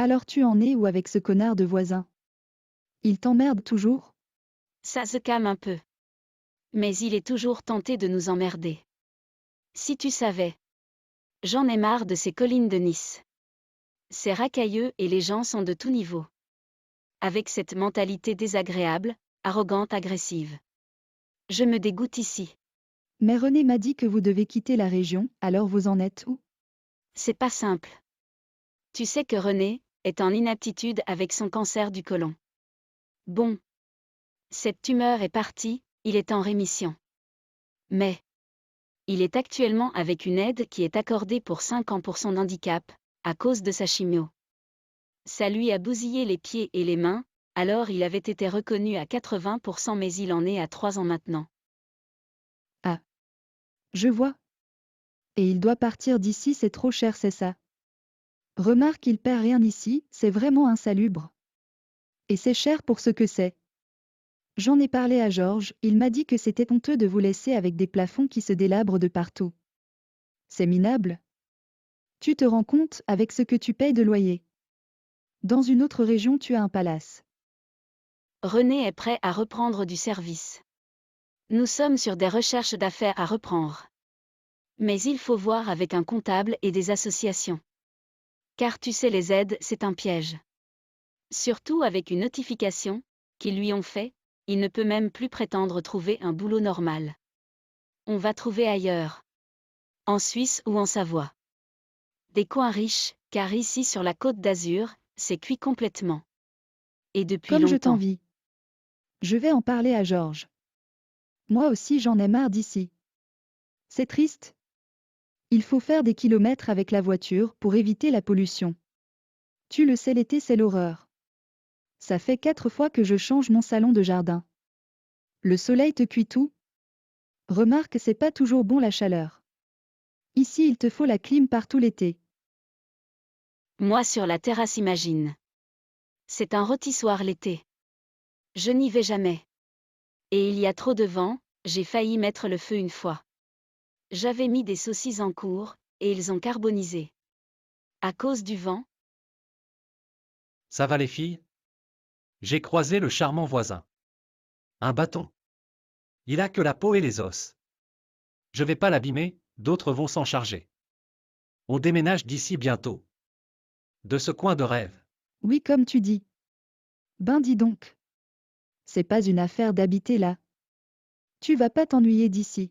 Alors tu en es où avec ce connard de voisin? Il t'emmerde toujours? Ça se calme un peu. Mais il est toujours tenté de nous emmerder. Si tu savais. J'en ai marre de ces collines de Nice. C'est racailleux et les gens sont de tout niveau. Avec cette mentalité désagréable, arrogante, agressive. Je me dégoûte ici. Mais René m'a dit que vous devez quitter la région, alors vous en êtes où? C'est pas simple. Tu sais que René est en inaptitude avec son cancer du côlon. Bon. Cette tumeur est partie, il est en rémission. Mais il est actuellement avec une aide qui est accordée pour 5 ans pour son handicap, à cause de sa chimio. Ça lui a bousillé les pieds et les mains, alors il avait été reconnu à 80% mais il en est à 3 ans maintenant. Ah. Je vois. Et il doit partir d'ici, c'est trop cher, c'est ça? Remarque, il perd rien ici, c'est vraiment insalubre. Et c'est cher pour ce que c'est. J'en ai parlé à Georges, il m'a dit que c'était honteux de vous laisser avec des plafonds qui se délabrent de partout. C'est minable. Tu te rends compte avec ce que tu payes de loyer. Dans une autre région, tu as un palace. René est prêt à reprendre du service. Nous sommes sur des recherches d'affaires à reprendre. Mais il faut voir avec un comptable et des associations. Car tu sais, les aides, c'est un piège. Surtout avec une notification qu'ils lui ont fait, il ne peut même plus prétendre trouver un boulot normal. On va trouver ailleurs. En Suisse ou en Savoie. Des coins riches, car ici sur la Côte d'Azur, c'est cuit complètement. Et depuis Comme je longtemps. t'envie. Je vais en parler à Georges. Moi aussi j'en ai marre d'ici. C'est triste. Il faut faire des kilomètres avec la voiture pour éviter la pollution. Tu le sais, l'été c'est l'horreur. Ça fait 4 fois que je change mon salon de jardin. Le soleil te cuit tout. Remarque, c'est pas toujours bon la chaleur. Ici il te faut la clim partout l'été. Moi sur la terrasse, imagine. C'est un rôtissoir l'été. Je n'y vais jamais. Et il y a trop de vent, j'ai failli mettre le feu une fois. J'avais mis des saucisses en cours, et ils ont carbonisé. À cause du vent. Ça va les filles? J'ai croisé le charmant voisin. Un bâton. Il a que la peau et les os. Je vais pas l'abîmer, d'autres vont s'en charger. On déménage d'ici bientôt. De ce coin de rêve. Oui, comme tu dis. Ben dis donc. C'est pas une affaire d'habiter là. Tu vas pas t'ennuyer d'ici.